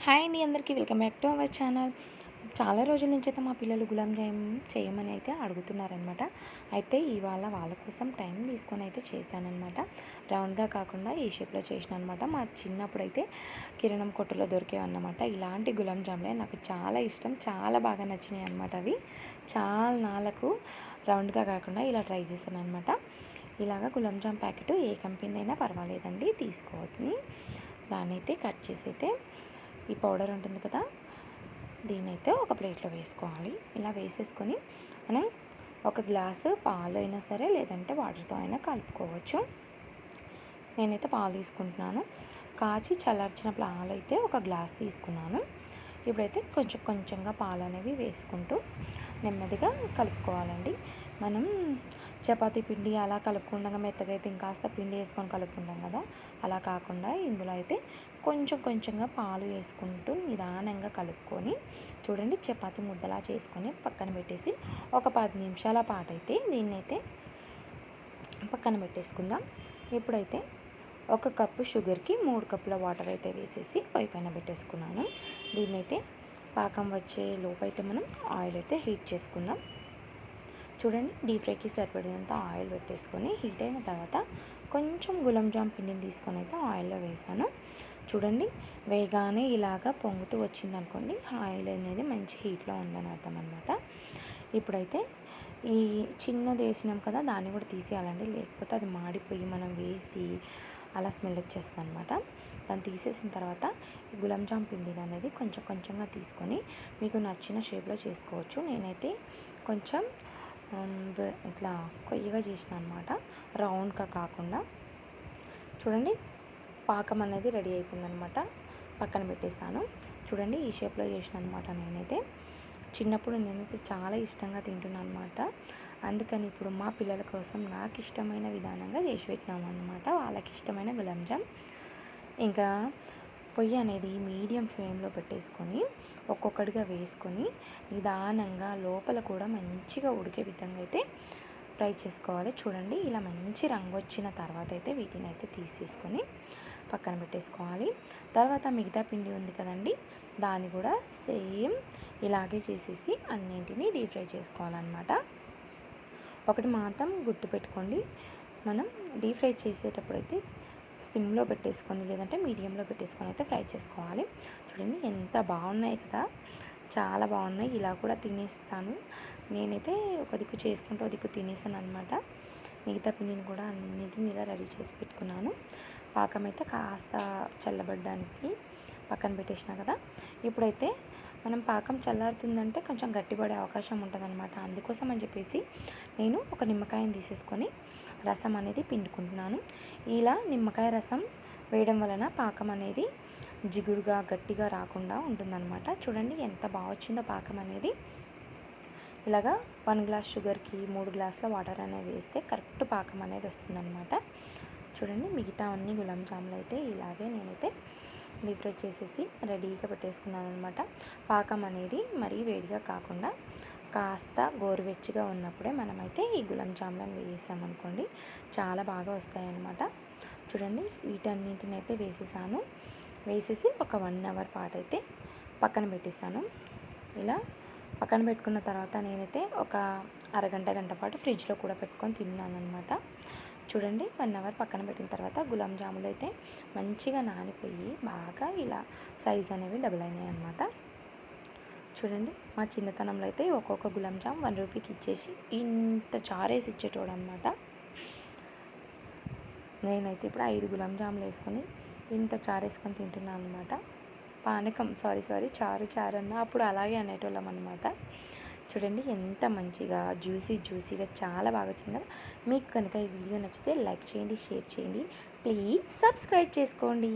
Hi అండి, అందరికీ welcome back to our channel. చాలా రోజుల నుంచి అయితే మా పిల్లలు గులాబ్ జామ్ చేయమని అయితే అడుగుతున్నారనమాట. అయితే ఇవాళ వాళ్ళ కోసం టైం తీసుకొని అయితే చేశానమాట. రౌండ్గా కాకుండా ఈ షేప్లో చేసిన అనమాట. మా చిన్నప్పుడు అయితే కిరాణం కొట్టులో దొరికేవన్నమాట. ఇలాంటి గులాబ్ జామ్లే నాకు చాలా ఇష్టం, చాలా బాగా నచ్చినాయి అనమాట. అవి చాలా నాళ్ళకు రౌండ్గా కాకుండా ఇలా ట్రై చేశాను అనమాట. ఇలాగ గులాబ్ జామ్ ప్యాకెట్ ఏ కంపెనీ అయినా పర్వాలేదండి, తీసుకోవద్దని దాన్ని అయితే కట్ చేసి అయితే ఈ పౌడర్ ఉంటుంది కదా, దీన్నైతే ఒక ప్లేట్లో వేసుకోవాలి. ఇలా వేసేసుకొని మనం ఒక గ్లాసు పాలు అయినా సరే, లేదంటే వాటర్తో అయినా కలుపుకోవచ్చు. నేనైతే పాలు తీసుకుంటున్నాను. కాచి చల్లార్చిన పాలు అయితే ఒక గ్లాస్ తీసుకున్నాను. ఇప్పుడైతే కొంచెం కొంచెంగా పాలు అనేవి వేసుకుంటూ నెమ్మదిగా కలుపుకోవాలండి. మనం చపాతీ పిండి అలా కలుపుకుండగా మెత్తగా అయితే ఇంకాస్త పిండి వేసుకొని కలుపుకుంటాం కదా, అలా కాకుండా ఇందులో అయితే కొంచెం కొంచెంగా పాలు వేసుకుంటూ నిదానంగా కలుపుకొని చూడండి, చపాతీ ముద్దలా చేసుకొని పక్కన పెట్టేసి ఒక 10 నిమిషాల పాటు అయితే దీన్నైతే పక్కన పెట్టేసుకుందాం. ఇప్పుడైతే ఒక కప్పు షుగర్కి 3 కప్పుల వాటర్ అయితే వేసేసి పొయ్యి పైన పెట్టేసుకున్నాను. దీన్నైతే పాకం వచ్చే లోపైతే మనం ఆయిల్ అయితే హీట్ చేసుకుందాం. చూడండి, డీప్ ఫ్రైకి సరిపడినంత ఆయిల్ పెట్టేసుకొని హీట్ అయిన తర్వాత కొంచెం గులాబ్ జామ్ పిండిని తీసుకొని అయితే ఆయిల్లో వేసాను. చూడండి, వేగానే ఇలాగా పొంగుతూ వచ్చిందనుకోండి, ఆయిల్ అనేది మంచి హీట్లో ఉందని అర్థం అనమాట. ఇప్పుడైతే ఈ చిన్నది వేసినాం కదా, దాన్ని కూడా తీసేయాలండి, లేకపోతే అది మాడిపోయి మనం వేసి అలా స్మెల్ వచ్చేస్తుంది అనమాట. దాన్ని తీసేసిన తర్వాత ఈ గులాబ్ జామ్ పిండిని అనేది కొంచెం కొంచెంగా తీసుకొని మీకు నచ్చిన షేప్లో చేసుకోవచ్చు. నేనైతే కొంచెం ఇట్లా కొయ్యగా చేసిన అనమాట, రౌండ్గా కాకుండా. చూడండి, పాకం అనేది రెడీ అయిపోయిందనమాట. పక్కన పెట్టేశాను. చూడండి, ఈ షేప్లో చేసిన అనమాట. చిన్నప్పుడు నేనైతే చాలా ఇష్టంగా తింటున్నాను అనమాట. అందుకని ఇప్పుడు మా పిల్లల కోసం నాకు ఇష్టమైన విధానంగా చేసి పెట్టినాము అనమాట, వాళ్ళకి ఇష్టమైన గులాబ్ జామ్. ఇంకా పొయ్యి అనేది మీడియం ఫ్లేమ్లో పెట్టేసుకొని ఒక్కొక్కటిగా వేసుకొని నిదానంగా లోపల కూడా మంచిగా ఉడికే విధంగా అయితే ఫ్రై చేసుకోవాలి. చూడండి, ఇలా మంచి రంగు వచ్చిన తర్వాత అయితే వీటిని అయితే తీసేసుకొని పక్కన పెట్టేసుకోవాలి. తర్వాత మిగతా పిండి ఉంది కదండి, దాన్ని కూడా సేమ్ ఇలాగే చేసేసి అన్నింటినీ డీప్ ఫ్రై చేసుకోవాలన్నమాట. ఒకటి మాత్రం గుర్తుపెట్టుకోండి, మనం డీప్ ఫ్రై చేసేటప్పుడు అయితే సిమ్లో పెట్టేసుకొని లేదంటే మీడియంలో పెట్టేసుకొని అయితే ఫ్రై చేసుకోవాలి. చూడండి, ఎంత బాగున్నాయి కదా, చాలా బాగున్నాయి. ఇలా కూడా తినేస్తాను నేనైతే. ఒక దిక్కు చేసుకుంటూ ఒక దిక్కు తినేసాను అనమాట. మిగతా పిండిని కూడా అన్నింటిని ఇలా రెడీ చేసి పెట్టుకున్నాను. పాకం అయితే కాస్త చల్లబడ్డానికి పక్కన పెట్టేసిన కదా. ఇప్పుడైతే మనం పాకం చల్లారుతుందంటే కొంచెం గట్టిపడే అవకాశం ఉంటుందన్నమాట. అందుకోసం అని చెప్పేసి నేను ఒక నిమ్మకాయని తీసేసుకొని రసం అనేది పిండుకుంటున్నాను. ఇలా నిమ్మకాయ రసం వేయడం వలన పాకం అనేది జిగురుగా గట్టిగా రాకుండా ఉంటుందన్నమాట. చూడండి, ఎంత బాగా వచ్చిందో పాకం అనేది. ఇలాగా 1 గ్లాస్ షుగర్కి 3 గ్లాసుల వాటర్ అనేది వేస్తే కరెక్ట్ పాకం అనేది వస్తుందన్నమాట. చూడండి, మిగతా అన్ని గులాబ్ జాములు అయితే ఇలాగే నేనైతే డీప్ ఫ్రై చేసేసి రెడీగా పెట్టేసుకున్నాను అనమాట. పాకం అనేది మరీ వేడిగా కాకుండా కాస్త గోరువెచ్చగా ఉన్నప్పుడే మనమైతే ఈ గులాబ్ జాములను వేసామనుకోండి, చాలా బాగా వస్తాయి అన్నమాట. చూడండి, వీటన్నింటిని అయితే వేసేసి ఒక 1 అవర్ పాటు అయితే పక్కన పెట్టేసాను. ఇలా పక్కన పెట్టుకున్న తర్వాత నేనైతే ఒక అరగంట గంట పాటు ఫ్రిడ్జ్లో కూడా పెట్టుకొని తిన్నాను అనమాట. చూడండి, 1 అవర్ పక్కన పెట్టిన తర్వాత గులాబ్ జాములు అయితే మంచిగా నానిపోయి బాగా ఇలా సైజ్ అనేవి డబుల్ అయినాయి అనమాట. చూడండి, మా చిన్నతనంలో అయితే ఒక్కొక్క గులాబ్ జామ్ 1 రూపీకి ఇచ్చేసి ఇంత చారేసి ఇచ్చేటోడు అనమాట. నేనైతే ఇప్పుడు 5 గులాబ్ జాములు వేసుకొని ఇంత చారేసుకొని తింటున్నాను అనమాట. పానకం సారీ చారు అన్న అప్పుడు అలాగే అనేటోళ్ళం అనమాట. చూడండి, ఎంత మంచిగా జ్యూసీగా చాలా బాగా వచ్చింది కదా. మీకు కనుక ఈ వీడియో నచ్చితే లైక్ చేయండి, షేర్ చేయండి, ప్లీజ్ సబ్స్క్రైబ్ చేసుకోండి.